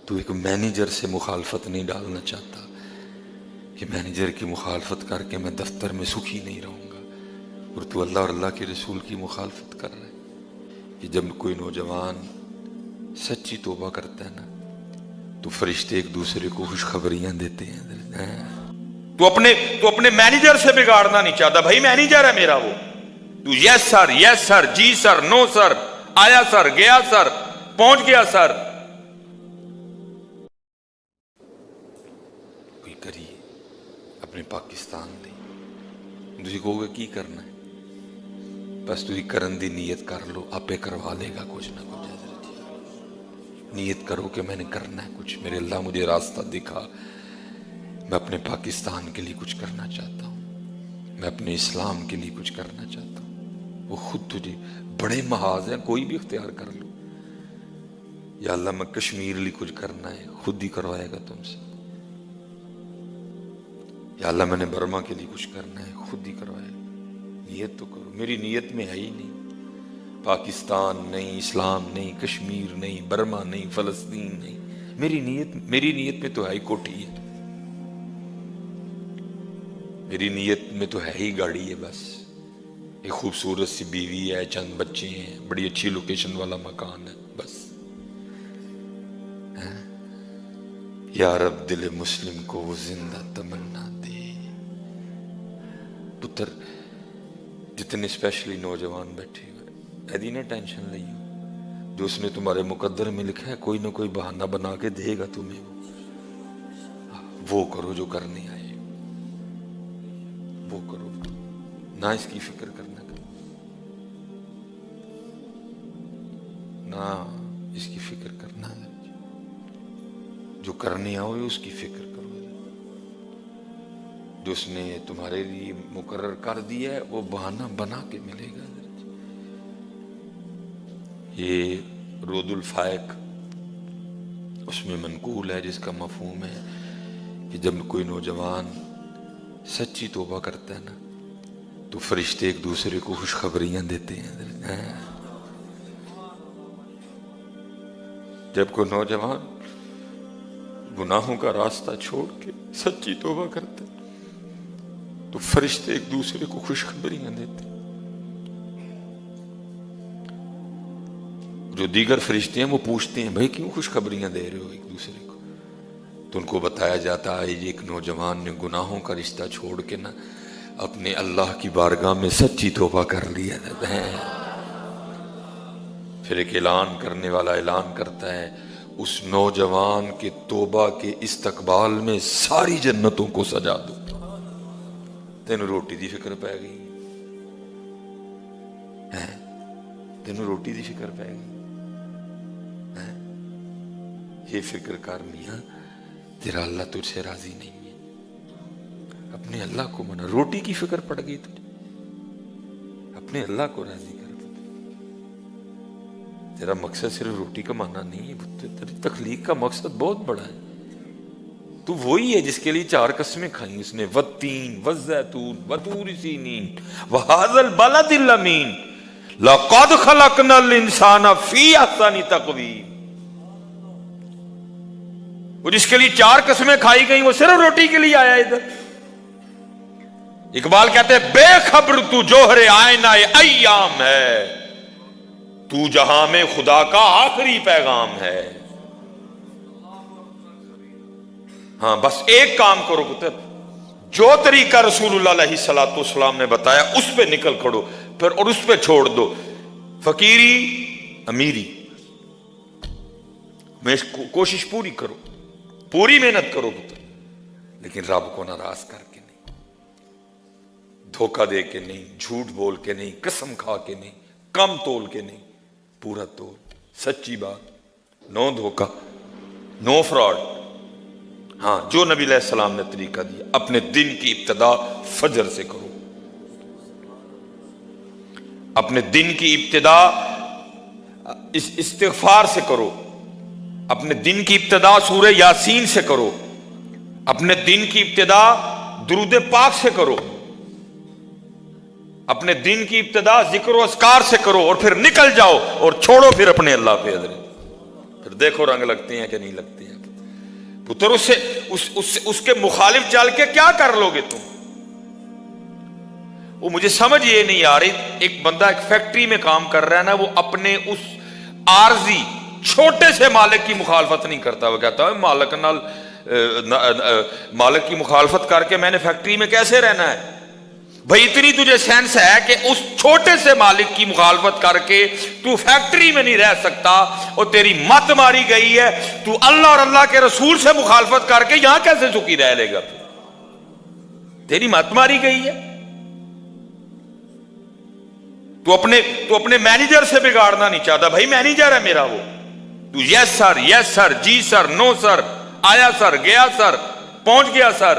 تو ایک مینیجر سے مخالفت نہیں ڈالنا چاہتا کہ مینیجر کی مخالفت کر کے میں دفتر میں سکھی نہیں رہوں گا، اور تو اللہ اور اللہ کے رسول کی مخالفت کر رہا ہے کہ جب کوئی نوجوان سچی توبہ کرتا ہے نا تو فرشتے ایک دوسرے کو خوشخبریاں دیتے ہیں۔ تو اپنے مینیجر سے بگاڑنا نہیں چاہتا، بھائی مینیجر ہے میرا وہ، تو یس سر جی سر نو سر، آیا سر گیا سر پہنچ گیا سر۔ کوئی کریے اپنے پاکستان دی تسی کہو گے کی کرنا ہے، بس تسی کرن دی نیت کر لو، آپے کروا لے گا کچھ نہ کچھ۔ حضرت نیت کرو کہ میں نے کرنا ہے کچھ، میرے اللہ مجھے راستہ دکھا، میں اپنے پاکستان کے لیے کچھ کرنا چاہتا ہوں، میں اپنے اسلام کے لیے کچھ کرنا چاہتا ہوں۔ وہ خود تجھے بڑے محاذ ہیں، کوئی بھی اختیار کر لو۔ یا اللہ میں کشمیر لیے کچھ کرنا ہے، خود ہی کروائے گا تم سے۔ یا اللہ میں نے برما کے لیے کچھ کرنا ہے، خود ہی کروائے گا۔ نیت تو کرو، میری نیت میں ہے ہی نہیں، پاکستان نہیں، اسلام نہیں، کشمیر نہیں، برما نہیں، فلسطین نہیں، میری نیت میں تو ہے ہی کوٹھی ہے، میری نیت میں تو ہے ہی گاڑی ہے، بس ایک خوبصورت سی بیوی ہے، چند بچے ہیں، بڑی اچھی لوکیشن والا مکان ہے، بس۔ یا رب دل مسلم کو وہ زندہ تمنا دے۔ پتر جتنے اسپیشلی نوجوان بیٹھے ہوئے ایدی نہ ٹینشن لئیو، جو اس نے تمہارے مقدر میں لکھا ہے کوئی نہ کوئی بہانہ بنا کے دے گا تمہیں، وہ کرو جو کرنے آئے، وہ کرو، نہ اس کی فکر کرنا، نہ اس کی فکر کرنا، جو کرنے آؤ اس کی فکر کرو، جو اس نے تمہارے لیے مقرر کر دیا ہے وہ بہانہ بنا کے ملے گا۔ یہ رود الفائق اس میں منقول ہے، جس کا مفہوم ہے کہ جب کوئی نوجوان سچی توبہ کرتا ہے نا تو فرشتے ایک دوسرے کو خوشخبریاں دیتے ہیں۔ جب کوئی نوجوان گناہوں کا راستہ چھوڑ کے سچی توبہ کرتا ہے تو فرشتے ایک دوسرے کو خوشخبریاں دیتے ہیں۔ جو دیگر فرشتے ہیں وہ پوچھتے ہیں بھائی کیوں خوشخبریاں دے رہے ہو ایک دوسرے کو، تو ان کو بتایا جاتا ہے ایک نوجوان نے گناہوں کا رشتہ چھوڑ کے نا اپنے اللہ کی بارگاہ میں سچی توبہ کر لیا ہے۔ پھر ایک اعلان کرنے والا اعلان کرتا ہے اس نوجوان کے توبہ کے استقبال میں ساری جنتوں کو سجا دو۔ تینوں روٹی دی فکر پہ گئی، تینوں روٹی دی فکر پہ گئی، یہ فکر کر میاں تیرا اللہ تجھ سے راضی نہیں ہے، اپنے اللہ کو منا، روٹی کی فکر پڑ گئی تجھے، اپنے اللہ کو راضی کر۔ تیرا مقصد صرف روٹی کمانا نہیں ہے، تیری تخلیق کا مقصد بہت بڑا ہے۔ تو وہی ہے جس کے لیے 4 قسمیں کھائیں اس نے، والتین والزیتون وطور سینین وہذا البلد الامین لقد خلقنا الانسان فی احسن تقویم۔ وہ جس کے لیے 4 قسمیں کھائی گئیں وہ صرف روٹی کے لیے آیا ادھر۔ اقبال کہتے ہیں بے خبر تو جوہر آئینہ ایام ہے، تو جہاں میں خدا کا آخری پیغام ہے۔ ہاں بس ایک کام کرو پتر، جو طریقہ رسول اللہ علیہ السلام نے بتایا اس پہ نکل کھڑو، پھر اور اس پہ چھوڑ دو فقیری امیری میں کوشش پوری کرو، پوری محنت کرو پتر، لیکن رب کو ناراض کر کے نہیں، دھوکہ دے کے نہیں، جھوٹ بول کے نہیں، قسم کھا کے نہیں، کم تول کے نہیں، پورا تول، سچی بات، نو دھوکہ، نو فراڈ۔ ہاں جو نبی علیہ السلام نے طریقہ دیا، اپنے دن کی ابتدا فجر سے کرو، اپنے دن کی ابتدا استغفار سے کرو، اپنے دن کی ابتدا سورہ یاسین سے کرو، اپنے دن کی ابتدا درود پاک سے کرو، اپنے دن کی ابتدا ذکر و اذکار سے کرو، اور پھر نکل جاؤ اور چھوڑو پھر اپنے اللہ پہ حضرت، پھر دیکھو رنگ لگتے ہیں کہ نہیں لگتے ہیں پتر. اس کے مخالف چل کے کیا کر لو گے تم؟ وہ مجھے سمجھ یہ نہیں آ رہی. ایک بندہ ایک فیکٹری میں کام کر رہا ہے نا, وہ اپنے اس عارضی چھوٹے سے مالک کی مخالفت نہیں کرتا. وہ کہتا ہے مالک کی مخالفت کر کے میں نے فیکٹری میں کیسے رہنا ہے؟ بھائی اتنی تجھے سینس ہے کہ اس چھوٹے سے مالک کی مخالفت کر کے تو فیکٹری میں نہیں رہ سکتا, اور تیری مت ماری گئی ہے, تو اللہ اور اللہ کے رسول سے مخالفت کر کے یہاں کیسے سکھی رہ لے گا؟ تیری مت ماری گئی ہے. تو اپنے مینیجر سے بگاڑنا نہیں چاہتا. بھائی مینیجر ہے میرا وہ, تو یس سر, جی سر, نو سر, آیا سر, گیا سر, پہنچ گیا سر.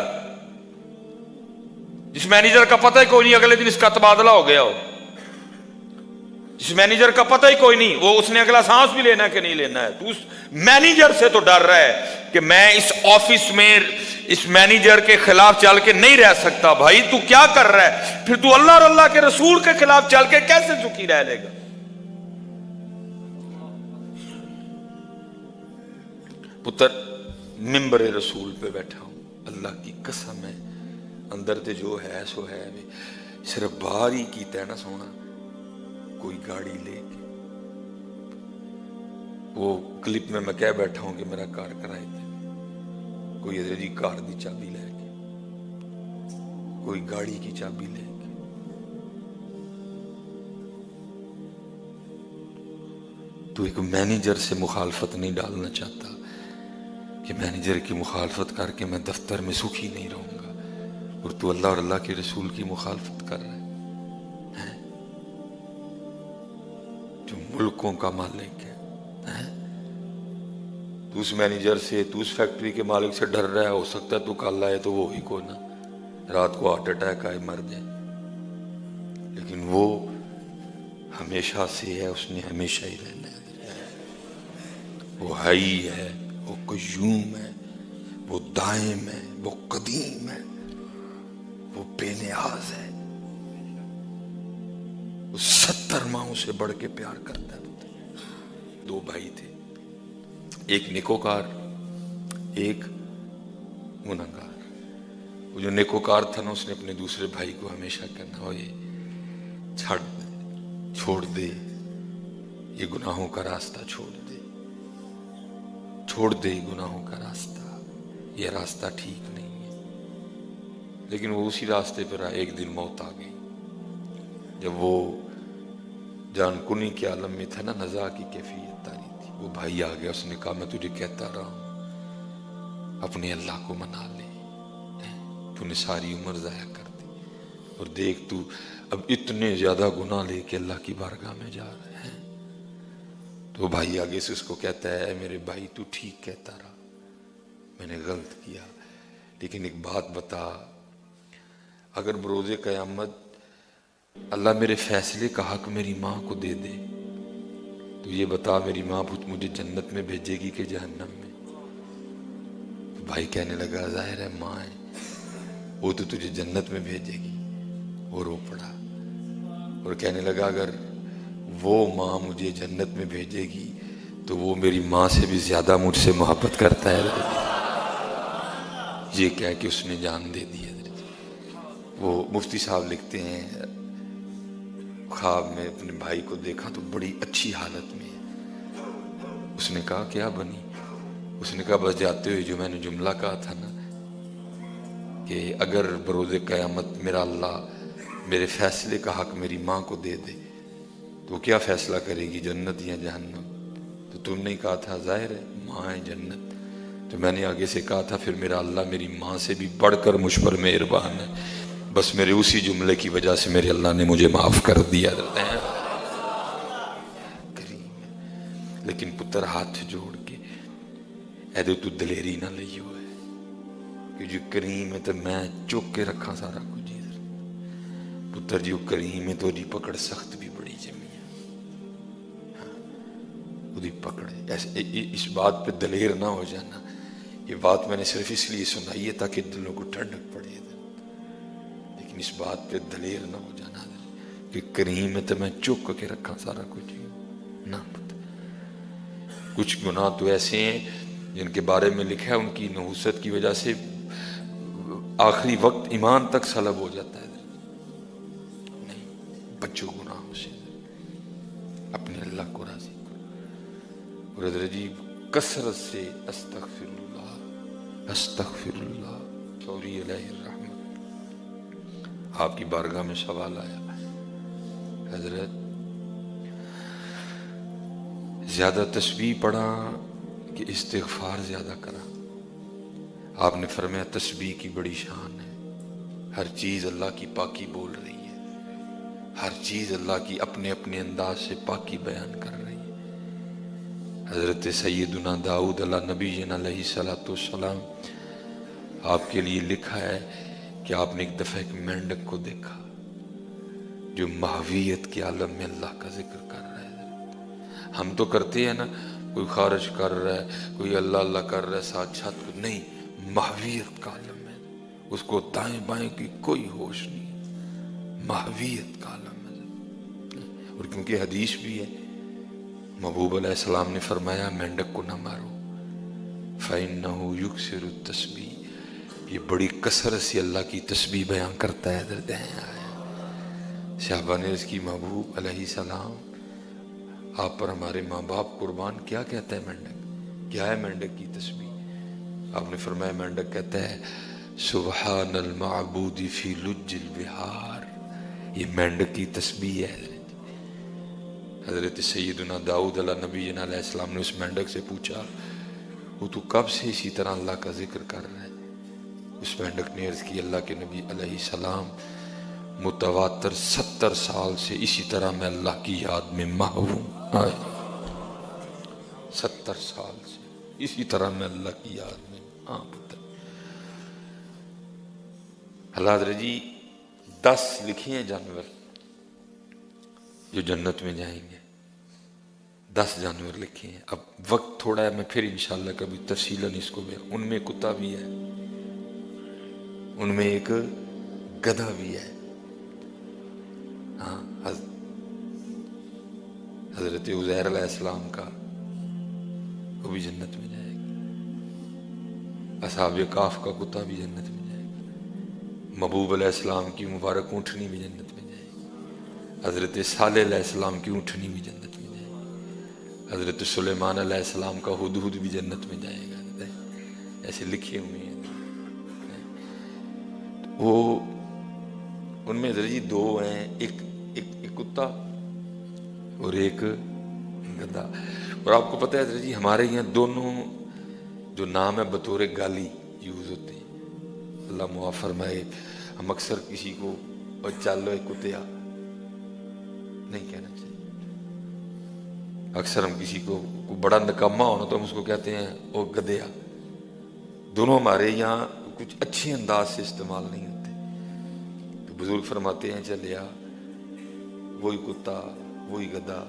جس مینیجر کا پتہ ہی کوئی نہیں اگلے دن اس کا تبادلہ ہو گیا ہو, جس مینیجر کا پتہ ہی کوئی نہیں وہ اس نے اگلا سانس بھی لینا ہے کہ نہیں لینا ہے, تو اس مینیجر سے تو ڈر رہا ہے کہ میں اس آفس میں اس مینیجر کے خلاف چل کے نہیں رہ سکتا. بھائی تو کیا کر رہا ہے؟ پھر تو اللہ اور اللہ کے رسول کے خلاف چل کے کیسے سکھی رہ لے گا؟ پتر ممبر رسول پہ بیٹھا ہوں, اللہ کی قسم ہے اندر تے جو ہے سو ہے, صرف باہر ہی کیتا ہے نا سونا. کوئی گاڑی لے کے وہ کلپ میں کہہ بیٹھا ہوں کہ میرا کار کرائے تھے, کوئی ادھر جی کار دی چابی لے کے, کوئی گاڑی کی چابی لے کے. تو ایک مینیجر سے مخالفت نہیں ڈالنا چاہتا کہ مینیجر کی مخالفت کر کے میں دفتر میں سکھی نہیں رہوں گا, اور تو اللہ اور اللہ کے رسول کی مخالفت کر رہا ہے جو ملکوں کا مالک ہے. تو اس مینیجر سے, تو اس فیکٹری کے مالک سے ڈر رہا ہے. ہو سکتا ہے تو کل آئے تو وہی کو نا رات کو ہارٹ اٹیک آئے مر جائے, لیکن وہ ہمیشہ سے ہے, اس نے ہمیشہ ہی رہنا ہے. وہ حی ہے, وہ قیوم ہے, وہ دائم ہے, وہ قدیم ہے, وہ بے نیاز ہے. وہ 70 ماہوں سے بڑھ کے پیار کرتا ہے. 2 بھائی تھے, ایک نیکوکار, ایک گنہگار. وہ جو نیکوکار تھا نا, اس نے اپنے دوسرے بھائی کو ہمیشہ کہنا, ہو یہ چھوڑ دے, یہ گناہوں کا راستہ چھوڑ دے, چھوڑ دے گناہوں کا راستہ, یہ راستہ ٹھیک نہیں ہے. لیکن وہ اسی راستے پر رہا. ایک دن موت آ گئی. جب وہ جان کنی کے عالم میں تھا نا, نزا کی کیفیت تاری تھی. وہ بھائی آ گیا, اس نے کہا میں تجھے کہتا رہا ہوں اپنے اللہ کو منا لے, تو نے ساری عمر ضائع کر دی, اور دیکھ تو اب اتنے زیادہ گناہ لے کے اللہ کی بارگاہ میں جا رہے ہیں. تو بھائی آگے سے اس کو کہتا ہے, میرے بھائی تو ٹھیک کہتا رہا, میں نے غلط کیا, لیکن ایک بات بتا, اگر بروز قیامت اللہ میرے فیصلے کا حق میری ماں کو دے دے, تو یہ بتا میری ماں مجھے جنت میں بھیجے گی کہ جہنم میں؟ تو بھائی کہنے لگا, ظاہر ہے ماں ہے, وہ تو تجھے جنت میں بھیجے گی. وہ رو پڑا اور کہنے لگا, اگر وہ ماں مجھے جنت میں بھیجے گی تو وہ میری ماں سے بھی زیادہ مجھ سے محبت کرتا ہے. یہ کہہ کے اس نے جان دے دی. وہ مفتی صاحب لکھتے ہیں, خواب میں اپنے بھائی کو دیکھا تو بڑی اچھی حالت میں ہے. اس نے کہا کیا بنی؟ اس نے کہا بس جاتے ہوئے جو میں نے جملہ کہا تھا نا کہ اگر بروز قیامت میرا اللہ میرے فیصلے کا حق میری ماں کو دے دے تو کیا فیصلہ کرے گی, جنت یا جہنم؟ تو تم نے کہا تھا ظاہر ہے ماں ہے جنت. تو میں نے آگے سے کہا تھا پھر میرا اللہ میری ماں سے بھی بڑھ کر مجھ پر مہربان ہے, بس میرے اسی جملے کی وجہ سے میرے اللہ نے مجھے معاف کر دیا. کریم ہے. لیکن پتر ہاتھ جوڑ کے ایدے تو دلیری نہ لئی ہوئے کہ جو کریم ہے تو میں چوک کے رکھا سارا کچھ. پتر جو کریم ہے تو دی پکڑ سخت بھی بڑی جمی ہے, وہ دی پکڑ ہے. اس بات پہ دلیر نہ ہو جانا, یہ بات میں نے صرف اس لیے سنائی ہے تاکہ دلوں کو ٹھنڈک پڑے, لیکن اس بات پہ دلیر نہ ہو جانا کہ کریم ہے تو میں چک کے رکھا سارا کچھ نہ. کچھ گناہ تو ایسے ہیں جن کے بارے میں لکھا ہے ان کی نحوست کی وجہ سے آخری وقت ایمان تک سلب ہو جاتا ہے. نہیں، بچو گناہوں سے، اپنے اللہ کو راضی کرو. اور حضرت جی کثرت سے استغفر اللہ استغفر اللہ، سوری علیہ الرحمت. آپ کی بارگاہ میں سوال آیا، حضرت زیادہ تسبیح پڑھا کہ استغفار زیادہ کرا؟ آپ نے فرمایا تسبیح کی بڑی شان ہے، ہر چیز اللہ کی پاکی بول رہی ہے، ہر چیز اللہ کی اپنے اپنے انداز سے پاکی بیان کر رہی ہے. حضرت سیدنا داؤد علیہ نبی علیہ السلام، آپ کے لیے لکھا ہے کہ آپ نے ایک دفعہ ایک مینڈک کو دیکھا جو ماہویت کے عالم میں اللہ کا ذکر کر رہا ہے. ہم تو کرتے ہیں نا، کوئی خارج کر رہا ہے، کوئی اللہ اللہ کر رہا ہے ساتھ چھت کو، نہیں، ماہویت کا عالم ہے، اس کو دائیں بائیں کی کوئی ہوش نہیں، ماہویت کا عالم ہے. اور کیونکہ حدیث بھی ہے، محبوب علیہ السلام نے فرمایا مینڈک کو نہ مارو، فَإِنَّهُ يُكْسِرُ التَّسْبِيحِ، یہ بڑی کثرت سے اللہ کی تسبیح بیان کرتا ہے. حضرت صحابہ نے اس کی محبوب علیہ السلام آپ پر ہمارے ماں باپ قربان، کیا کہتا ہے مینڈک؟ کیا ہے مینڈک کی تسبیح؟ آپ نے فرمایا مینڈک کہتا ہے سبحان المعبود فی لج البحار، یہ مینڈک کی تسبیح ہے. حضرت سیدنا داؤد علیہ نبی علیہ السلام نے اس مینڈک سے پوچھا وہ تو کب سے اسی طرح اللہ کا ذکر کر رہا ہے؟ اس مینڈک نے عرض کی اللہ کے نبی علیہ السلام متواتر 70 سال سے اسی طرح میں اللہ کی یاد میں محو ہوں. 70 سال سے اسی طرح میں اللہ کی یاد میں. ہاں پتر اللہ حضرت جی 10 لکھے ہیں جانور جو جنت میں جائیں گے، 10 جانور لکھے ہیں. اب وقت تھوڑا ہے، میں پھر انشاءاللہ کبھی تفصیلاً اس کو بیان. ان میں کتا بھی ہے، ان میں ایک گدھا بھی ہے. ہاں، حضرت عزیر علیہ السلام کا، وہ بھی جنت میں جائے گا. اصحاب کہف کا کتا بھی جنت میں جائے گا. محبوب علیہ السلام کی مبارک اونٹنی بھی جنت میں جائے گی. حضرت صالح علیہ السلام کی اونٹنی بھی جنت میں جائے گی. حضرت سلیمان علیہ السلام کا ہدہد بھی جنت میں جائے گا. ایسے لکھے ہوئے ہیں. وہ ان میں حضرت جی 2 ہیں، ایک کتا اور ایک گدھا. اور آپ کو پتہ ہے حضرت جی ہمارے یہاں دونوں جو نام ہے بطور گالی یوز ہوتے ہیں. اللہ معاف فرمائے، ہم اکثر کسی کو چلو کتیا نہیں کہنا چاہیے. اکثر ہم کسی کو بڑا نکامہ ہونا تو ہم اس کو کہتے ہیں او گدھیا. دونوں ہمارے یہاں کچھ اچھے انداز سے استعمال نہیں ہوتے. تو بزرگ فرماتے ہیں چلیا وہی کتا وہی گدھا،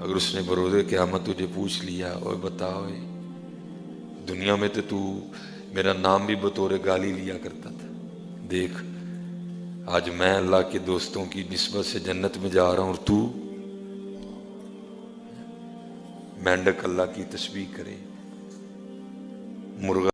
اگر اس نے بروز قیامت تجھے پوچھ لیا اور بتاؤ دنیا میں تو میرا نام بھی بطور گالی لیا کرتا تھا، دیکھ آج میں اللہ کے دوستوں کی نسبت سے جنت میں جا رہا ہوں اور تو مینڈک اللہ کی تسبیح کرے، مرغا